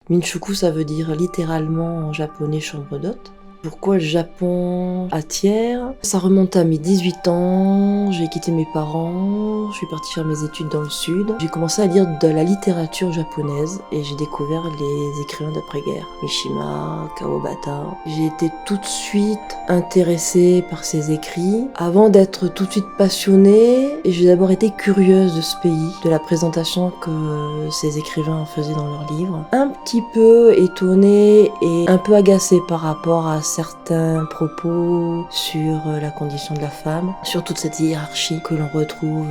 Minchuku, ça veut dire littéralement en japonais chambre d'hôte. Pourquoi le Japon à Thiers? Ça remonte à mes 18 ans, j'ai quitté mes parents, je suis partie faire mes études dans le sud. J'ai commencé à lire de la littérature japonaise et j'ai découvert les écrivains d'après-guerre, Mishima, Kawabata. J'ai été tout de suite intéressée par ces écrits. Avant d'être tout de suite passionnée, j'ai d'abord été curieuse de ce pays, de la présentation que ces écrivains en faisaient dans leurs livres. Un petit peu étonnée et un peu agacée par rapport à certains propos sur la condition de la femme, sur toute cette hiérarchie que l'on retrouve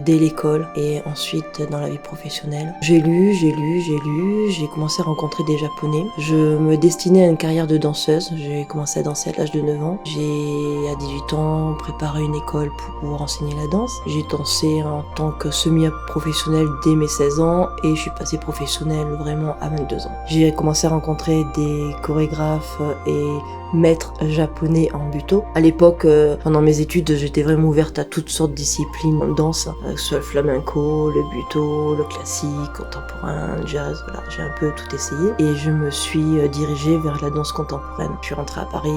dès l'école et ensuite dans la vie professionnelle. J'ai lu, j'ai commencé à rencontrer des Japonais. Je me destinais à une carrière de danseuse. J'ai commencé à danser à l'âge de 9 ans. J'ai, à 18 ans, préparé une école pour pouvoir enseigner la danse. J'ai dansé en tant que semi-professionnelle dès mes 16 ans et je suis passée professionnelle vraiment à 22 ans. J'ai commencé à rencontrer des chorégraphes et maître japonais en buto. À l'époque, pendant mes études, j'étais vraiment ouverte à toutes sortes de disciplines en danse, que ce soit le flamenco, le buto, le classique, contemporain, le jazz, voilà, j'ai un peu tout essayé. Et je me suis dirigée vers la danse contemporaine. Je suis rentrée à Paris,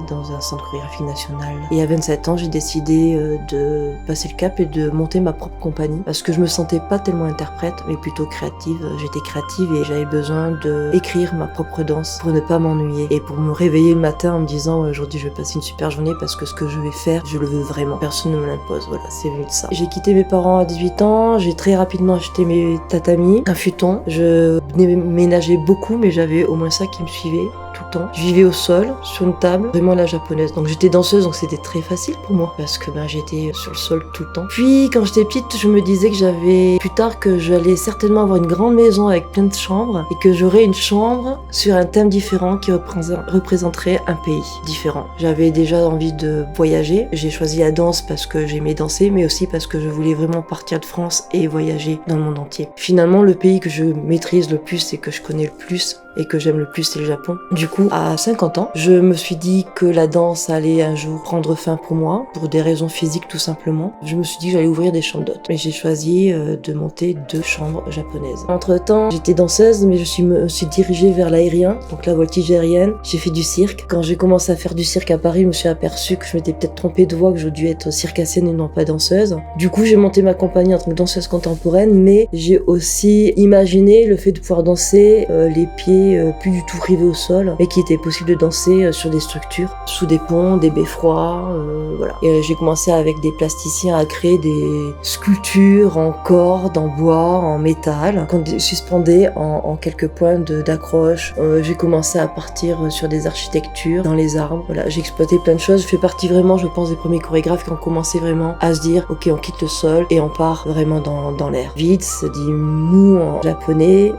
dans un centre chorégraphique national. Et à 27 ans, j'ai décidé de passer le cap et de monter ma propre compagnie, parce que je me sentais pas tellement interprète, mais plutôt créative. J'étais créative et j'avais besoin d'écrire ma propre danse pour ne pas m'ennuyer et pour me réveiller le matin en me disant aujourd'hui je vais passer une super journée parce que ce que je vais faire, je le veux vraiment. Personne ne me l'impose, voilà, c'est venu de ça. J'ai quitté mes parents à 18 ans, j'ai très rapidement acheté mes tatamis, un futon. Je ménageais beaucoup mais j'avais au moins ça qui me suivait tout le temps. Je vivais au sol, sur une table, vraiment la japonaise. Donc j'étais danseuse, donc c'était très facile pour moi parce que j'étais sur le sol tout le temps. Puis quand j'étais petite, je me disais que j'avais plus tard que j'allais certainement avoir une grande maison avec plein de chambres et que j'aurais une chambre sur un thème différent qui représenterait un pays différent. J'avais déjà envie de voyager. J'ai choisi la danse parce que j'aimais danser, mais aussi parce que je voulais vraiment partir de France et voyager dans le monde entier. Finalement, le pays que je maîtrise le plus et que je connais le plus et que j'aime le plus, c'est le Japon. Du coup, à 50 ans, je me suis dit que la danse allait un jour prendre fin pour moi, pour des raisons physiques tout simplement. Je me suis dit que j'allais ouvrir des chambres d'hôtes. Mais j'ai choisi de monter 2 chambres japonaises. Entre-temps, j'étais danseuse, mais je me suis dirigée vers l'aérien, donc la voltige aérienne. J'ai fait du cirque. Quand j'ai commencé à faire du cirque à Paris, je me suis aperçue que je m'étais peut-être trompée de voie, que j'aurais dû être circassienne et non pas danseuse. Du coup, j'ai monté ma compagnie en tant que danseuse contemporaine, mais j'ai aussi imaginé le fait de pouvoir danser les pieds plus du tout rivés au sol, mais qu'il était possible de danser sur des structures, sous des ponts, des beffrois, voilà. Et j'ai commencé avec des plasticiens à créer des sculptures en corde, en bois, en métal, qu'on suspendait en quelques points d'accroche. J'ai commencé à partir sur des architectures, dans les arbres, voilà. J'ai exploité plein de choses. Je fais partie vraiment, je pense, des premiers chorégraphes qui ont commencé vraiment à se dire, ok, on quitte le sol et on part vraiment dans l'air. Vide, se dit mu en japonais,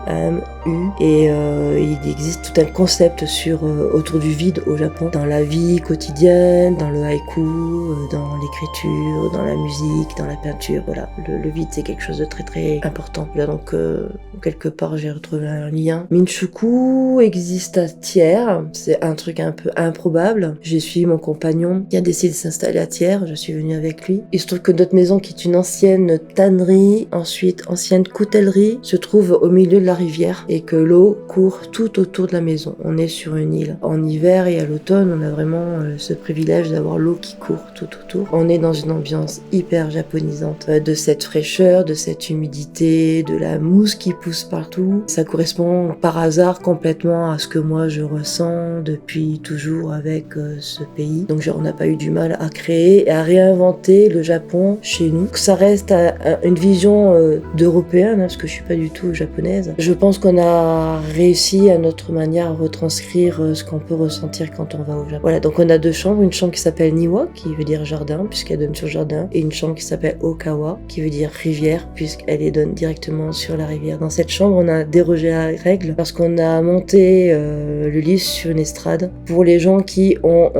U, et il existe tout un concept autour du vide au Japon, dans la vie quotidienne, dans le haïku, dans l'écriture, dans la musique, dans la peinture, voilà. Le vide, c'est quelque chose de très très important. Là, donc, quelque part, j'ai retrouvé un lien. Minchuku existe à Thiers, c'est un truc un peu improbable. J'ai suivi mon compagnon qui a décidé de s'installer à Thiers, je suis venue avec lui. Il se trouve que notre maison, qui est une ancienne tannerie, ensuite ancienne coutellerie, se trouve au milieu de la rivière et que l'eau court tout autour de la maison. On est sur une île. En hiver et à l'automne, on a vraiment ce privilège d'avoir l'eau qui court tout autour. On est dans une ambiance hyper japonisante, de cette fraîcheur, de cette humidité, de la mousse qui pousse partout. Ça correspond par hasard complètement à ce que moi je ressens depuis toujours avec ce pays. Donc on n'a pas eu du mal à créer et à réinventer le Japon chez nous. Ça reste une vision d'européenne, parce que je suis pas du tout japonaise. Je pense qu'on a réussi à notre manière à retranscrire ce qu'on peut ressentir quand on va au Japon. Voilà, donc on a 2 chambres, une chambre qui s'appelle Niwa, qui veut dire jardin, puisqu'elle donne sur le jardin, et une chambre qui s'appelle Okawa, qui veut dire rivière, puisqu'elle donne directement sur la rivière. Dans cette chambre, on a dérogé à la règle, parce qu'on a monté le lit sur une estrade pour les gens qui ont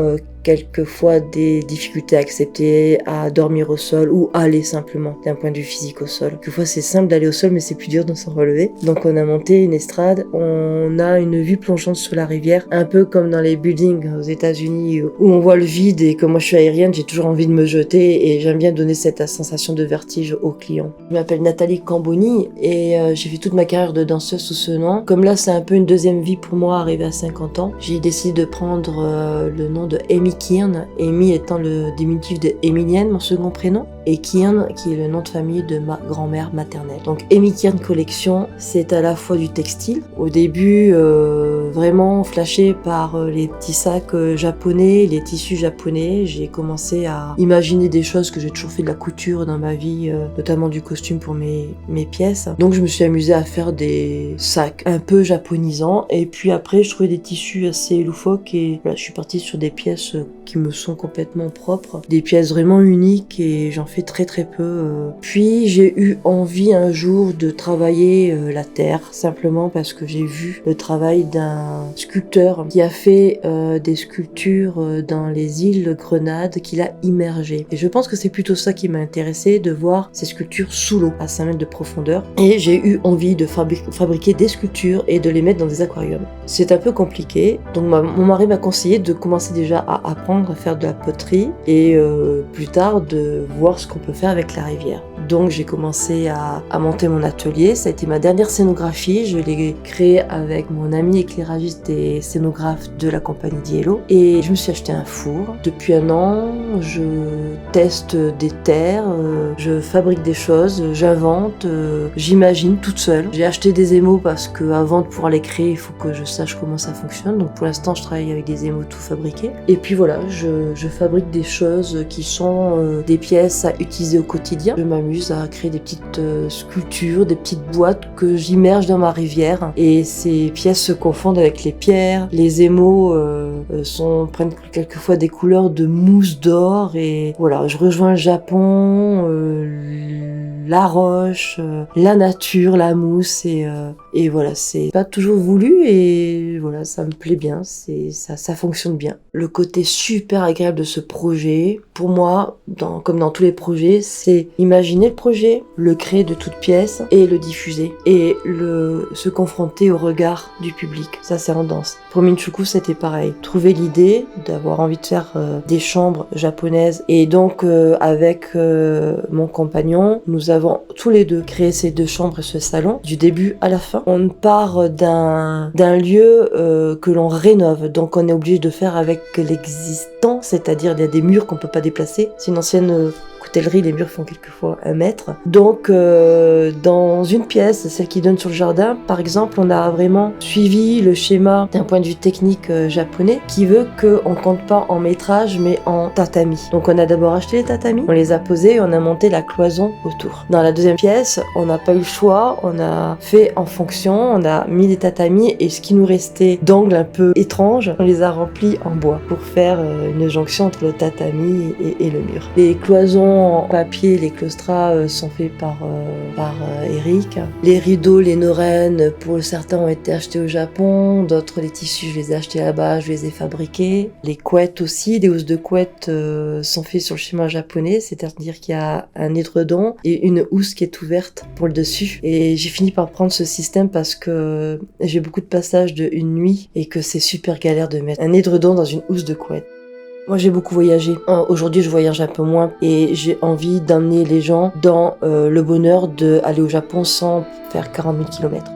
quelquefois des difficultés à accepter, à dormir au sol ou aller simplement d'un point de vue physique au sol. Quelquefois c'est simple d'aller au sol mais c'est plus dur de s'en relever. Donc on a monté une estrade, on a une vue plongeante sur la rivière, un peu comme dans les buildings aux États-Unis où on voit le vide, et comme moi je suis aérienne, j'ai toujours envie de me jeter et j'aime bien donner cette sensation de vertige aux clients. Je m'appelle Nathalie Camboni et j'ai fait toute ma carrière de danseuse sous ce nom. Comme là c'est un peu une deuxième vie pour moi arrivé à 50 ans, j'ai décidé de prendre le nom de Amy Kiernan, Amy étant le diminutif de Emilienne, mon second prénom, et Kiernan qui est le nom de famille de ma grand-mère maternelle. Donc Amy Kiernan Collection, c'est à la fois du textile, au début vraiment flashé par les petits sacs japonais, les tissus japonais. J'ai commencé à imaginer des choses, que j'ai toujours fait de la couture dans ma vie, notamment du costume pour mes pièces. Donc je me suis amusée à faire des sacs un peu japonisants, et puis après je trouvais des tissus assez loufoques et voilà, je suis partie sur des pièces qui me sont complètement propres, des pièces vraiment uniques, et j'en fais très très peu. Puis j'ai eu envie un jour de travailler la terre, simplement parce que j'ai vu le travail d'un sculpteur qui a fait des sculptures dans les îles Grenades, qu'il a immergées. Et je pense que c'est plutôt ça qui m'a intéressée, de voir ces sculptures sous l'eau, à 5 mètres de profondeur. Et j'ai eu envie de fabriquer des sculptures et de les mettre dans des aquariums. C'est un peu compliqué, donc mon mari m'a conseillé de commencer déjà à apprendre à faire de la poterie et plus tard de voir ce qu'on peut faire avec la rivière. Donc j'ai commencé à monter mon atelier, ça a été ma dernière scénographie, je l'ai créée avec mon ami éclairagiste et scénographe de la compagnie Diello, et je me suis acheté un four. Depuis un an, je teste des terres, je fabrique des choses, j'invente, j'imagine toute seule. J'ai acheté des émaux parce que avant de pouvoir les créer, il faut que je sache comment ça fonctionne, donc pour l'instant je travaille avec des émaux tout fabriqués. Et puis voilà, je fabrique des choses qui sont des pièces à utiliser au quotidien. Je m'amuse à créer des petites sculptures, des petites boîtes que j'immerge dans ma rivière, et ces pièces se confondent avec les pierres. Les émaux prennent quelquefois des couleurs de mousse d'or, et voilà, je rejoins le Japon, la roche, la nature, la mousse, et voilà, c'est pas toujours voulu, et voilà, ça me plaît bien, ça fonctionne bien. Le côté super agréable de ce projet, pour moi, comme dans tous les projets, c'est imaginer le projet, le créer de toutes pièces et le diffuser, et se confronter au regard du public. Ça, c'est en danse. Pour Minchuku, c'était pareil. Trouver l'idée d'avoir envie de faire des chambres japonaises, et donc avec mon compagnon, nous avons tous les deux créé ces 2 chambres et ce salon du début à la fin. On part d'un lieu que l'on rénove, donc on est obligé de faire avec l'existant, c'est-à-dire il y a des murs qu'on peut pas déplacer. C'est une ancienne coutellerie, les murs font quelquefois 1 mètre. Donc dans une pièce, celle qui donne sur le jardin, par exemple, on a vraiment suivi le schéma d'un point de vue technique japonais, qui veut qu'on compte pas en métrage mais en tatami. Donc on a d'abord acheté les tatamis, on les a posés et on a monté la cloison autour. Dans la deuxième pièce, on n'a pas eu le choix, on a fait en fonction, on a mis des tatamis, et ce qui nous restait d'angles un peu étranges, on les a remplis en bois pour faire une jonction entre le tatami et le mur. Les cloisons en papier, les claustras sont faits par Eric. Les rideaux, les norennes, pour certains ont été achetés au Japon, d'autres les tissus je les ai achetés là-bas, je les ai fabriqués. Les couettes aussi, les housses de couettes sont faits sur le schéma japonais, c'est-à-dire qu'il y a un édredon et une housse qui est ouverte pour le dessus. Et j'ai fini par prendre ce système parce que j'ai beaucoup de passages de une nuit et que c'est super galère de mettre un édredon dans une housse de couette. Moi j'ai beaucoup voyagé. Aujourd'hui je voyage un peu moins et j'ai envie d'emmener les gens dans le bonheur d'aller au Japon sans faire 40 000 km.